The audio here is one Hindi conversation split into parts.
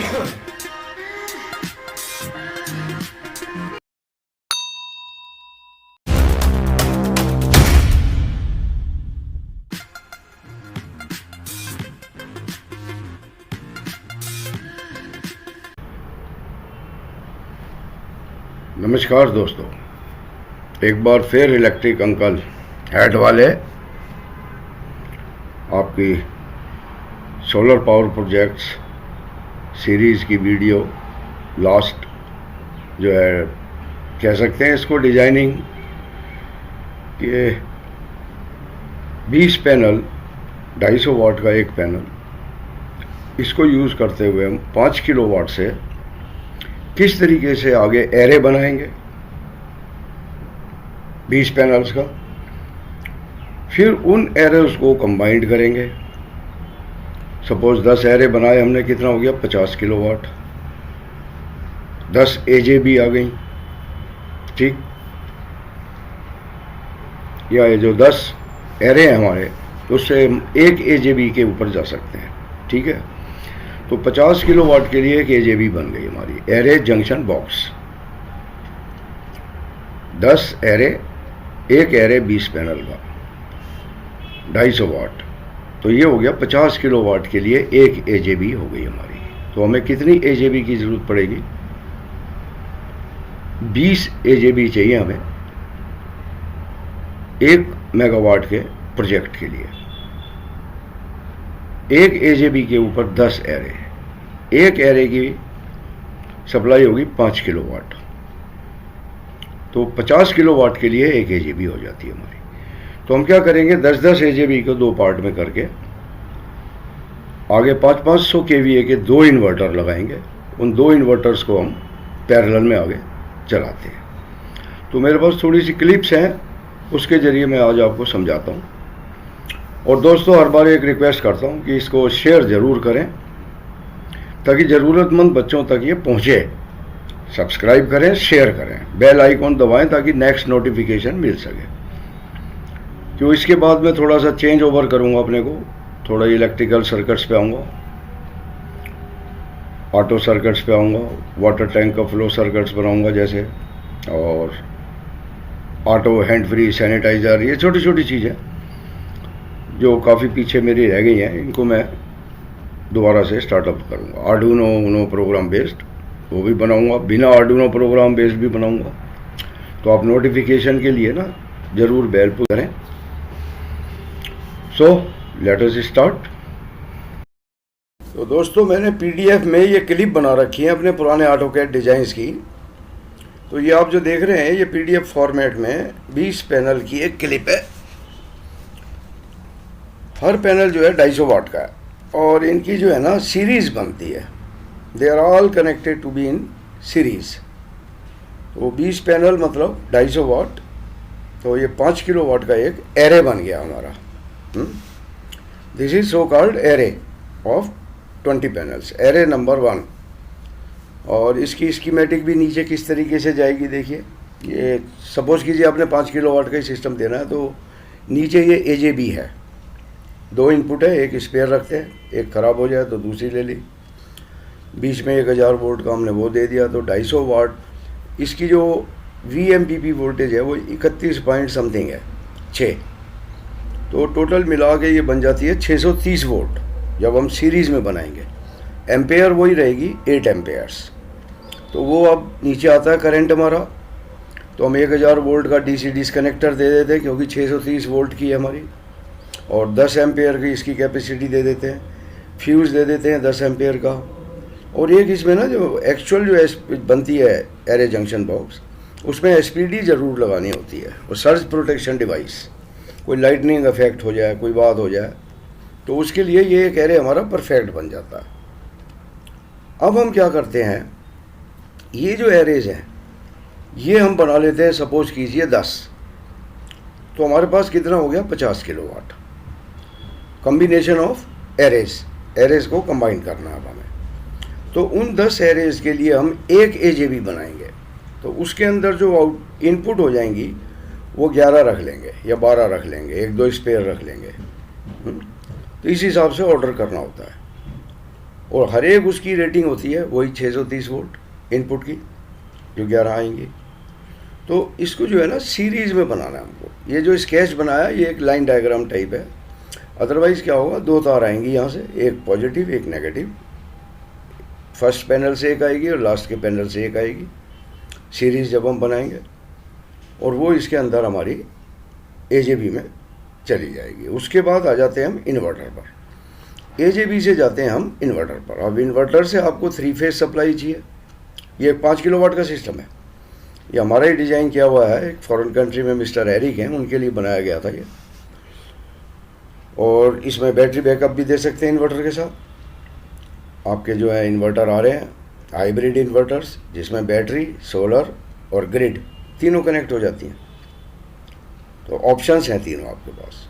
नमस्कार दोस्तों, एक बार फिर इलेक्ट्रिक अंकल हेड वाले आपकी सोलर पावर प्रोजेक्ट्स सीरीज़ की वीडियो लास्ट जो है कह सकते हैं इसको डिजाइनिंग के 20 पैनल 250 वाट का एक पैनल, इसको यूज़ करते हुए हम 5 किलोवाट से किस तरीके से आगे एरे बनाएंगे 20 पैनल्स का, फिर उन एरेस को कंबाइंड करेंगे। सपोज 10 एरे बनाए हमने, कितना हो गया 50 किलोवाट, 10 एजेबी आ गई, ठीक। या ये जो 10 एरे हैं हमारे, उससे हम 1 एजेबी के ऊपर जा सकते हैं, ठीक है। तो 50 किलोवाट के लिए एक एजेबी बन गई हमारी एरे जंक्शन बॉक्स। 10 एरे, एक एरे 20 पैनल का 250 वाट, तो ये हो गया 50 किलोवाट के लिए एक एजेबी हो गई हमारी। तो हमें कितनी एजेबी की जरूरत पड़ेगी? 20 एजेबी चाहिए हमें 1 मेगावाट के प्रोजेक्ट के लिए। एक एजेबी के ऊपर 10 एरे, एक एरे की सप्लाई होगी 5 किलोवाट, तो 50 किलोवाट के लिए एक एजेबी हो जाती है हमारी। तो हम क्या करेंगे, 10-10 एजेबी को 2 पार्ट में करके आगे 500 केवीए के 2 इन्वर्टर लगाएंगे। उन 2 इन्वर्टर्स को हम पैरेलल में आगे चलाते हैं। तो मेरे पास थोड़ी सी क्लिप्स हैं, उसके जरिए मैं आज आपको समझाता हूँ। और दोस्तों, हर बार एक रिक्वेस्ट करता हूँ कि इसको शेयर ज़रूर करें ताकि ज़रूरतमंद बच्चों तक ये पहुँचे। सब्सक्राइब करें, शेयर करें, बेल आइकॉन दबाएं ताकि नेक्स्ट नोटिफिकेशन मिल सके। क्यों, इसके बाद मैं थोड़ा सा चेंज ओवर करूँगा अपने को, थोड़ा इलेक्ट्रिकल सर्किट्स पे आऊँगा, ऑटो सर्किट्स पे आऊँगा, वाटर टैंक का फ्लो सर्किट्स बनाऊँगा जैसे, और ऑटो हैंड फ्री सैनिटाइज़र, ये छोटी छोटी चीज़ें जो काफ़ी पीछे मेरी रह गई हैं, इनको मैं दोबारा से स्टार्टअप करूँगा। आर्डुइनो उनो प्रोग्राम बेस्ड वो भी बनाऊँगा, बिना आर्डुइनो प्रोग्राम बेस्ड भी बनाऊँगा। तो आप नोटिफिकेशन के लिए ना ज़रूर बेल पुश करें। So let us start. तो दोस्तों, मैंने पीडीएफ में ये क्लिप बना रखी है अपने पुराने ऑटोकैड डिज़ाइंस की। तो ये आप जो देख रहे हैं, ये पीडीएफ फॉर्मेट में 20 पैनल की एक क्लिप है। हर पैनल जो है 250 वाट का है, और इनकी जो है ना सीरीज़ बनती है। They are all connected to be in series. तो 20 पैनल मतलब 250 वाट, तो ये 5 किलो वाट का एक एरे बन गया हमारा। This is so called array of 20 panels, array number 1। और इसकी स्कीमेटिक भी नीचे किस तरीके से जाएगी देखिए। ये सपोज कीजिए आपने 5 किलो वाट का ही सिस्टम देना है, तो नीचे ये एजेबी है, 2 इनपुट है, एक स्पेयर रखते हैं, एक ख़राब हो जाए तो दूसरी ले ली। बीच में 1000 वोल्ट का हमने वो दे दिया, तो 250 वाट। इसकी जो VMPP वोल्टेज है वो 31 पॉइंट समथिंग है, 6। तो टोटल मिला के ये बन जाती है 630 वोल्ट जब हम सीरीज़ में बनाएंगे। एम्पेयर वही रहेगी 8 एम्पेयर्स। तो वो अब नीचे आता है करंट हमारा, तो हम 1000 वोल्ट का DC डिस्कनेक्टर दे देते हैं क्योंकि 630 वोल्ट की है हमारी, और 10 एम्पेयर की इसकी कैपेसिटी दे देते हैं। फ्यूज़ दे देते हैं 10 एम्पेयर का। और एक इसमें ना जो एक्चुअल जो बनती है एरे जंक्शन बॉक्स, उसमें SPD ज़रूर लगानी होती है, और सर्ज प्रोटेक्शन डिवाइस, कोई लाइटनिंग इफेक्ट हो जाए, कोई बात हो जाए, तो उसके लिए ये एक एरे हमारा परफेक्ट बन जाता है। अब हम क्या करते हैं, ये जो एरेज हैं ये हम बना लेते हैं, सपोज कीजिए 10, तो हमारे पास कितना हो गया 50 किलोवाट। कॉम्बिनेशन ऑफ एरेज को कंबाइन करना है हमें। तो उन 10 एरेज के लिए हम एक एजेबी बनाएंगे, तो उसके अंदर जो इनपुट हो जाएंगी वो 11 रख लेंगे या 12 रख लेंगे, 1-2 स्पेयर रख लेंगे। तो इस हिसाब से ऑर्डर करना होता है। और हर एक उसकी रेटिंग होती है वही 630 वोल्ट इनपुट की, जो 11 आएंगी। तो इसको जो है ना सीरीज़ में बनाना है हमको। ये जो स्केच बनाया ये एक लाइन डायग्राम टाइप है। अदरवाइज़ क्या होगा, दो तार आएंगी यहाँ से, एक पॉजिटिव एक नेगेटिव, फर्स्ट पैनल से एक आएगी और लास्ट के पैनल से एक आएगी, सीरीज़ जब हम बनाएंगे, और वो इसके अंदर हमारी AJB में चली जाएगी। उसके बाद आ जाते हैं हम इन्वर्टर पर। AJB से जाते हैं हम इन्वर्टर पर। अब इन्वर्टर से आपको 3 फेज सप्लाई चाहिए। ये 5 किलोवाट का सिस्टम है। ये हमारा ही डिज़ाइन किया हुआ है, एक फॉरेन कंट्री में मिस्टर एरिक हैं, उनके लिए बनाया गया था ये। और इसमें बैटरी बैकअप भी दे सकते हैं इन्वर्टर के साथ। आपके जो है इन्वर्टर आ रहे हैं हाइब्रिड इन्वर्टर्स, जिसमें बैटरी, सोलर और ग्रिड तीनों कनेक्ट हो जाती हैं। तो ऑप्शंस हैं तीनों आपके पास।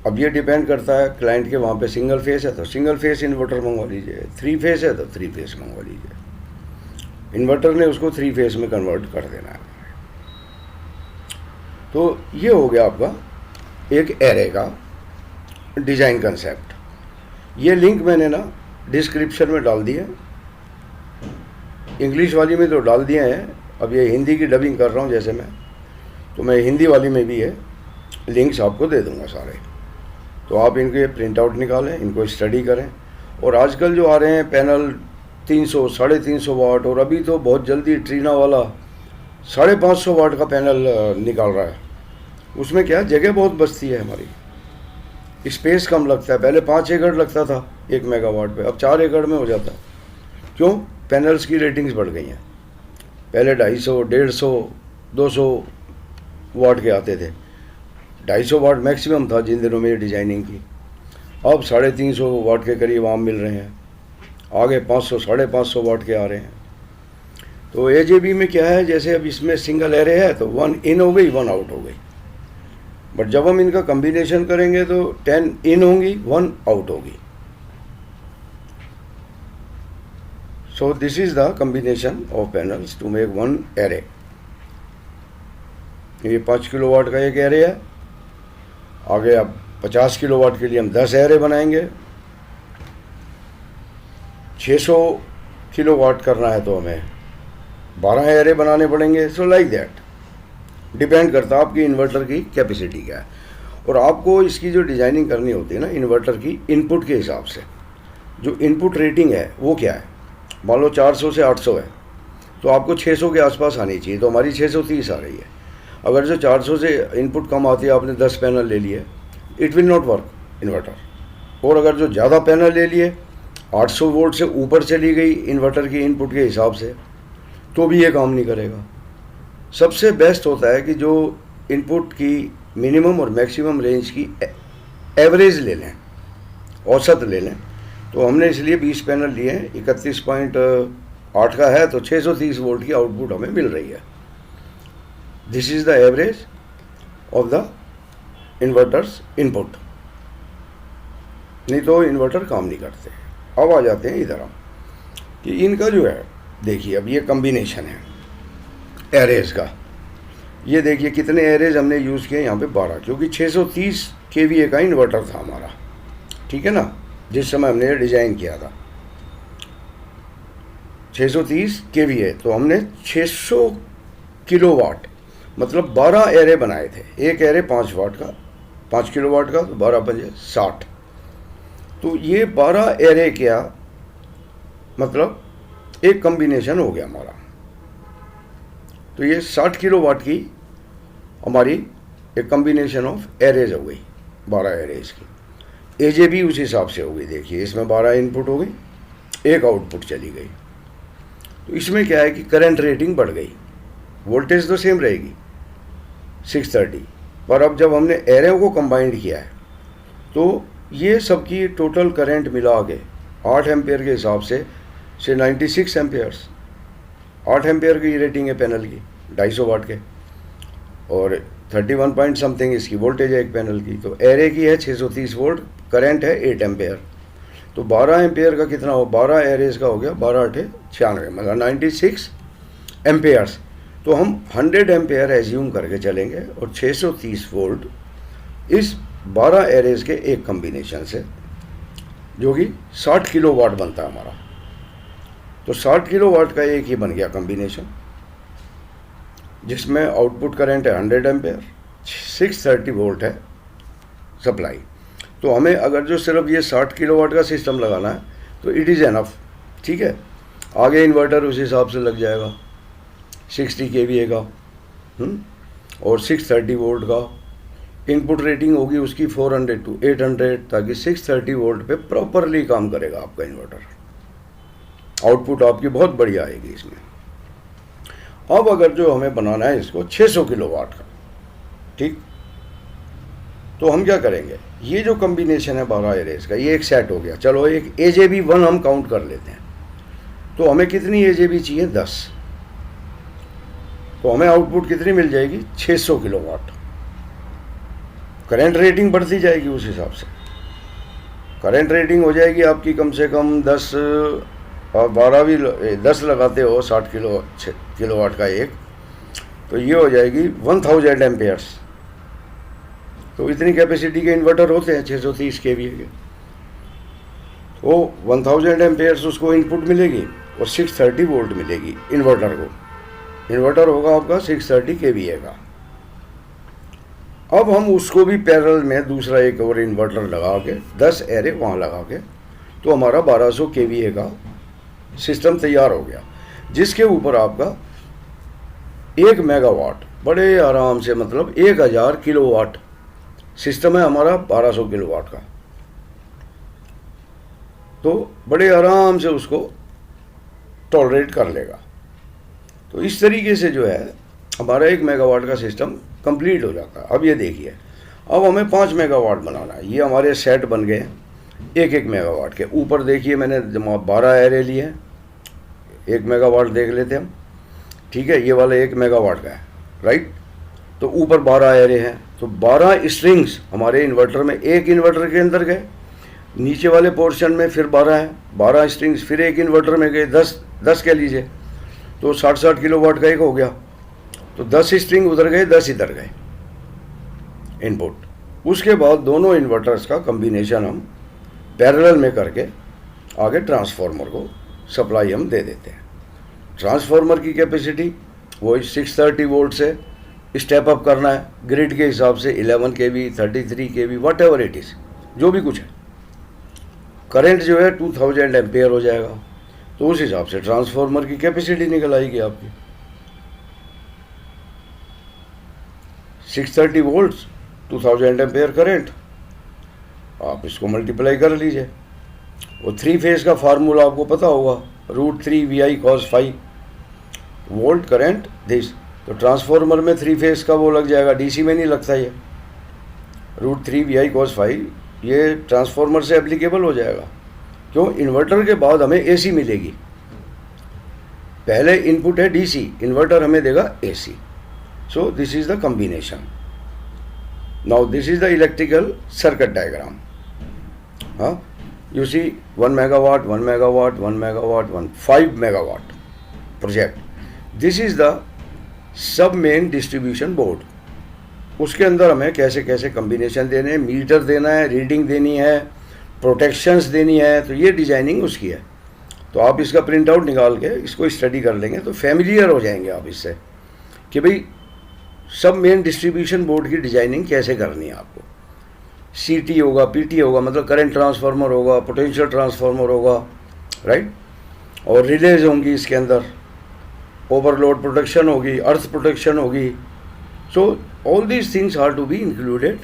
अब ये डिपेंड करता है क्लाइंट के, वहाँ पे सिंगल फेस है तो सिंगल फेस इन्वर्टर मंगवा लीजिए, 3 फेस है तो 3 फेस मंगवा लीजिए। इन्वर्टर ने उसको 3 फेस में कन्वर्ट कर देना है। तो ये हो गया आपका एक एरे का डिज़ाइन कंसेप्ट। ये लिंक मैंने ना डिस्क्रिप्शन में डाल दिया, इंग्लिश वाली में तो डाल दिए हैं। अब ये हिंदी की डबिंग कर रहा हूँ जैसे तो मैं हिंदी वाली में भी है लिंक्स आपको दे दूँगा सारे। तो आप इनके प्रिंट आउट निकालें, इनको स्टडी करें। और आजकल जो आ रहे हैं पैनल 300, 350 वाट, और अभी तो बहुत जल्दी ट्रीना वाला 550 वाट का पैनल निकाल रहा है। उसमें क्या जगह बहुत बचती है हमारी, स्पेस कम लगता है। पहले 5 एकड़ लगता था 1 मेगावाट पे, अब 4 एकड़ में हो जाता है। क्यों? पैनल्स की रेटिंग्स बढ़ गई हैं। पहले 250, 150, 200 वाट के आते थे। 250 वाट मैक्सिमम था जिन दिनों में डिज़ाइनिंग की। अब 350 वाट के करीब आम मिल रहे हैं, आगे 500, 550 वाट के आ रहे हैं। तो AJB में क्या है, जैसे अब इसमें सिंगल एरे है तो 1 इन हो गई 1 आउट हो गई। बट जब हम इनका कम्बिनेशन करेंगे तो 10 इन होंगी 1 आउट होगी। So this is the combination of panels to make 1 array. ये 5 किलोवाट का एक एरे है। आगे अब 50 किलोवाट के लिए हम 10 एरे बनाएंगे। 600 किलोवाट करना है तो हमें 12 एरे बनाने पड़ेंगे। सो लाइक दैट डिपेंड करता है आपकी इन्वर्टर की कैपेसिटी क्या है। और आपको इसकी जो डिज़ाइनिंग करनी होती है ना इन्वर्टर की, इनपुट के हिसाब से जो इनपुट रेटिंग है वो क्या है। मान लो 400 से 800 है तो आपको 600 के आसपास आनी चाहिए, तो हमारी 630 आ रही है। अगर जो 400 से इनपुट कम आती है, आपने 10 पैनल ले लिए, it will not work inverter. और अगर जो ज़्यादा पैनल ले लिए, 800 वोल्ट से ऊपर चली गई इन्वर्टर की इनपुट के हिसाब से, तो भी ये काम नहीं करेगा। सबसे बेस्ट होता है कि जो इनपुट की मिनिमम और मैक्सिमम रेंज की एवरेज ले लें, औसत ले लें। तो हमने इसलिए 20 पैनल लिए हैं, 31.8 का है तो 630 वोल्ट की आउटपुट हमें मिल रही है। This is the average of the inverters input, नहीं तो इन्वर्टर काम नहीं करते। अब आ जाते हैं इधर हम कि इनका जो है, देखिए अब ये कम्बिनेशन है एरेज का। ये देखिए कितने एरेज हमने यूज़ किए यहाँ पे 12, क्योंकि 630 kVA का इन्वर्टर था हमारा, ठीक है ना, जिस समय हमने डिज़ाइन किया था 630 kVA। तो हमने 600 किलोवाट मतलब 12 एरे बनाए थे। एक एरे 5 वाट का, 5 किलोवाट का, तो 12 पंजे 60। तो ये 12 एरे क्या मतलब एक कम्बिनेशन हो गया हमारा। तो ये 60 किलोवाट की हमारी एक कम्बिनेशन ऑफ एरेज हो गई, 12 एरेज की। AJB उस हिसाब से हो गई। देखिए इसमें 12 इनपुट हो गई, एक आउटपुट चली गई। तो इसमें क्या है कि करंट रेटिंग बढ़ गई, वोल्टेज तो सेम रहेगी 630, पर अब जब हमने एरे को कंबाइंड किया है तो ये सबकी टोटल करंट मिला के 8 एम्पेयर के हिसाब से 96 एम्पेयर्स, 8 एम्पेयर की रेटिंग है पैनल की 250 वाट के, और 31 पॉइंट समथिंग इसकी वोल्टेज है एक पैनल की। तो एरे की है 630 वोल्ट, करंट है 8 एम्पेयर। तो 12 एम्पेयर का कितना हो, 12 एरेज का हो गया 12 8 96, मतलब 96 एम्पेयर्स। तो हम 100 एम्पेयर एज्यूम करके चलेंगे और 630 वोल्ट इस 12 एरेज के एक कम्बिनेशन से जो कि 60 किलो वाट बनता है हमारा। तो 60 किलो वाट का एक ही बन गया कम्बिनेशन, जिसमें आउटपुट करंट है 100 एम्पेयर, 630 वोल्ट है सप्लाई। तो हमें अगर जो सिर्फ ये 60 किलो वाट का सिस्टम लगाना है तो इट इज़ एनफ, ठीक है। आगे इन्वर्टर उस हिसाब से लग जाएगा 60 kVA का और 630 वोल्ट का। इनपुट रेटिंग होगी उसकी 400 to 800, ताकि 630 वोल्ट पे प्रॉपरली काम करेगा आपका इन्वर्टर। आउटपुट आपकी बहुत बढ़िया आएगी इसमें। अब अगर जो हमें बनाना है इसको 600 किलो वाट का, ठीक, तो हम क्या करेंगे, ये जो कॉम्बिनेशन है 12 एरेज का, ये एक सेट हो गया। चलो एक AJB 1 हम काउंट कर लेते हैं। तो हमें कितनी AJB चाहिए, 10। तो हमें आउटपुट कितनी मिल जाएगी, 600 किलो वाट। करंट रेटिंग बढ़ती जाएगी उस हिसाब से। करंट रेटिंग हो जाएगी आपकी कम से कम 10 और 12 भी 10 लगाते हो 60 किलो वाट का एक, तो ये हो जाएगी 1000 एम्पेयर्स। तो इतनी कैपेसिटी के इन्वर्टर होते हैं 630 kVA के। तो 1000 एम्पेयर्स उसको इनपुट मिलेगी और 630 वोल्ट मिलेगी इन्वर्टर को। इन्वर्टर होगा आपका 630 kVA का। अब हम उसको भी पैरेलल में दूसरा एक और इन्वर्टर लगा के 10 एरे वहाँ लगा के, तो हमारा 1200 kVA का सिस्टम तैयार हो गया, जिसके ऊपर आपका 1 मेगावाट बड़े आराम से, मतलब 1000 किलोवाट सिस्टम है हमारा 1200 किलोवाट का। तो बड़े आराम से उसको टॉलरेट कर लेगा। तो इस तरीके से जो है हमारा 1 मेगावाट का सिस्टम कंप्लीट हो जाता है। अब ये देखिए, अब हमें 5 मेगावाट बनाना है। ये हमारे सेट बन गए 1 मेगावाट के। ऊपर देखिए मैंने 12 एरे लिए हैं, 1 मेगावाट देख लेते हैं हम, ठीक है। ये वाला 1 मेगावाट का है, राइट। तो ऊपर 12 एरे हैं, तो 12 स्ट्रिंग्स हमारे इन्वर्टर में, एक इन्वर्टर के अंदर गए। नीचे वाले पोर्शन में फिर 12 हैं, 12 स्ट्रिंग्स फिर एक इन्वर्टर में गए, 10 कह लीजिए। तो 60 किलो वाट का एक हो गया। तो 10 स्ट्रिंग उधर गए, 10 इधर गए इनपुट। उसके बाद दोनों इन्वर्टर्स का कॉम्बिनेशन हम पैरेलल में करके आगे ट्रांसफार्मर को सप्लाई हम दे देते हैं। ट्रांसफार्मर की कैपेसिटी वो 630 वोल्ट से स्टेप अप करना है ग्रिड के हिसाब से, 11 kV, 33 kV, what ever it is, जो भी कुछ है। करंट जो है 2000 एम्पेयर हो जाएगा। तो उस हिसाब से ट्रांसफार्मर की कैपेसिटी निकल आएगी आपकी 630 वोल्ट्स, 2000 एम्पेयर करंट। आप इसको मल्टीप्लाई कर लीजिए। वो 3 फेज का फार्मूला आपको पता होगा, √3 VI cos phi volt current this. तो ट्रांसफार्मर में 3 फेज का वो लग जाएगा, DC में नहीं लगता ये। √3 VI cos phi ये ट्रांसफार्मर से एप्लीकेबल हो जाएगा। क्यों, इन्वर्टर के बाद हमें AC मिलेगी। पहले इनपुट है DC, इन्वर्टर हमें देगा AC। So this is the combination. Now this is the electrical circuit diagram. हाँ, you see 1 megawatt, 1 megawatt, 1 megawatt, 5 megawatt project. This is the सब मेन डिस्ट्रीब्यूशन बोर्ड। उसके अंदर हमें कैसे कैसे कम्बिनेशन देने हैं, मीटर देना है, रीडिंग देनी है, प्रोटेक्शंस देनी है। तो ये डिजाइनिंग उसकी है। तो आप इसका प्रिंट आउट निकाल के इसको स्टडी कर लेंगे तो फैमिलियर हो जाएंगे आप इससे कि भाई सब मेन डिस्ट्रीब्यूशन बोर्ड की डिजाइनिंग कैसे करनी है आपको। CT होगा, PT होगा, मतलब करंट ट्रांसफार्मर होगा, पोटेंशियल ट्रांसफार्मर होगा, राइट। और रिलेज होंगी इसके अंदर, ओवरलोड प्रोटेक्शन होगी, अर्थ प्रोटेक्शन होगी। So all these things are to be included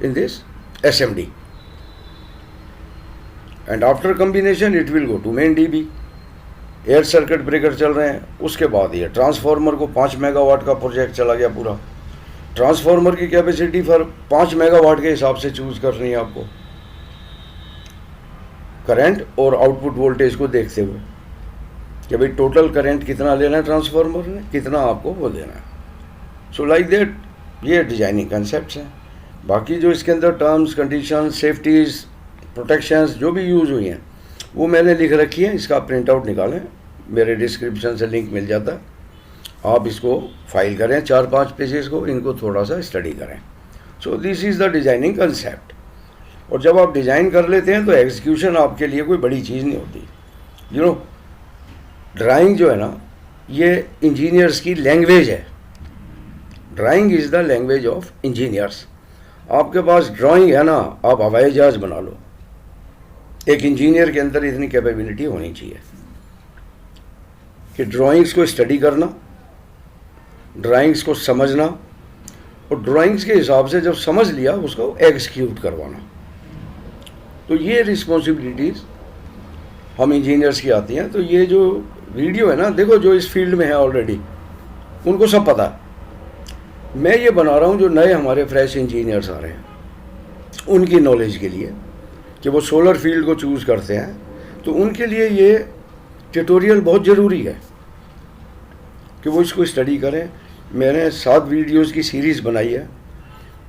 in this SMD। And after combination it will go to main DB। Air circuit breaker चल रहे हैं, उसके बाद ये ट्रांसफार्मर को 5 मेगावाट का प्रोजेक्ट चला गया पूरा। ट्रांसफार्मर की कैपेसिटी पर 5 मेगावाट के हिसाब से चूज करनी है आपको, करंट और आउटपुट वोल्टेज को देखते हुए कि भाई टोटल करंट कितना लेना है ट्रांसफार्मर ने, कितना आपको वो देना है। सो लाइक दैट ये डिजाइनिंग कंसेप्ट्स हैं। बाकी जो इसके अंदर टर्म्स, कंडीशन, सेफ्टीज, प्रोटेक्शंस जो भी यूज़ हुई हैं वो मैंने लिख रखी है। इसका प्रिंट आउट निकालें, मेरे डिस्क्रिप्शन से लिंक मिल जाता है। आप इसको फाइल करें 4-5 पेजेस को, इनको थोड़ा सा स्टडी करें। So this is the designing concept. और जब आप डिज़ाइन कर लेते हैं तो एग्जीक्यूशन आपके लिए कोई बड़ी चीज़ नहीं होती। यू नो, ड्राइंग जो है ना, ये इंजीनियर्स की लैंग्वेज है। Drawing is the language of engineers. आपके पास ड्राइंग है ना, आप हवाई जहाज बना लो। एक इंजीनियर के अंदर इतनी कैपेबिलिटी होनी चाहिए कि ड्राइंग्स को स्टडी करना, ड्राइंग्स को समझना, और ड्राइंग्स के हिसाब से जब समझ लिया उसको एग्जीक्यूट करवाना। तो ये रिस्पॉन्सिबिलिटीज़ हम इंजीनियर्स की आती हैं। तो ये जो वीडियो है ना, देखो जो इस फील्ड में है ऑलरेडी उनको सब पता है। मैं ये बना रहा हूँ जो नए हमारे फ्रेश इंजीनियर्स आ रहे हैं उनकी नॉलेज के लिए, कि वो सोलर फील्ड को चूज़ करते हैं, तो उनके लिए ये ट्यूटोरियल बहुत ज़रूरी है कि वो इसको स्टडी करें। मैंने 7 वीडियोस की सीरीज़ बनाई है।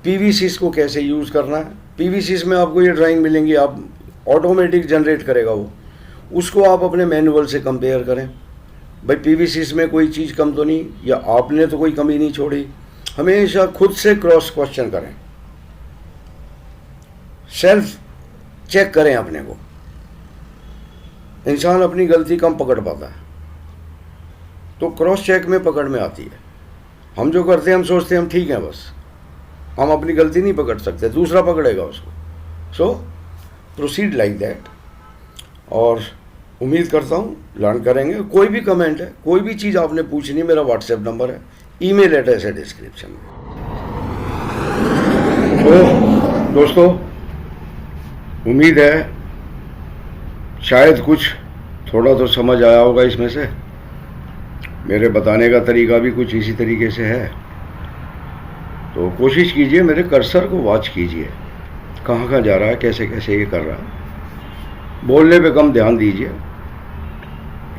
पीवीसीस को कैसे यूज़ करना है, पीवीसीस में आपको ये ड्राइंग मिलेंगी, आप ऑटोमेटिक जनरेट करेगा वो, उसको आप अपने मैनुअल से कंपेयर करें। भाई पीवीसीस में कोई चीज़ कम तो नहीं, या आपने तो कोई कमी नहीं छोड़ी। हमेशा खुद से क्रॉस क्वेश्चन करें, सेल्फ चेक करें अपने को। इंसान अपनी गलती कम पकड़ पाता है, तो क्रॉस चेक में पकड़ में आती है। हम जो करते हैं, हम सोचते हैं हम ठीक हैं, बस हम अपनी गलती नहीं पकड़ सकते, दूसरा पकड़ेगा उसको। सो प्रोसीड लाइक दैट। और उम्मीद करता हूँ लर्न करेंगे। कोई भी कमेंट है, कोई भी चीज़ आपने पूछनी, मेरा व्हाट्सएप नंबर है, ईमेल एड्रेस है डिस्क्रिप्शन में। तो दोस्तों, उम्मीद है शायद कुछ थोड़ा तो समझ आया होगा इसमें से। मेरे बताने का तरीका भी कुछ इसी तरीके से है। तो कोशिश कीजिए, मेरे कर्सर को वॉच कीजिए, कहाँ कहाँ जा रहा है, कैसे कैसे ये कर रहा है। बोलने पे कम ध्यान दीजिए,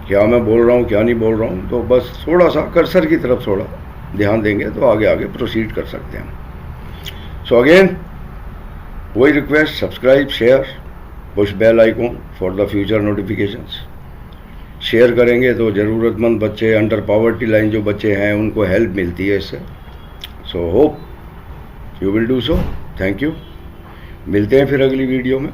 क्या मैं बोल रहा हूँ क्या नहीं बोल रहा हूँ। तो बस थोड़ा सा कर्सर की तरफ थोड़ा ध्यान देंगे तो आगे आगे प्रोसीड कर सकते हैं। सो अगेन वही request, subscribe, share, push bell icon for the future notifications. Share करेंगे तो ज़रूरतमंद बच्चे, अंडर पॉवर्टी लाइन जो बच्चे हैं, उनको हेल्प मिलती है इससे। So hope you will do so. Thank you. मिलते हैं फिर अगली वीडियो में।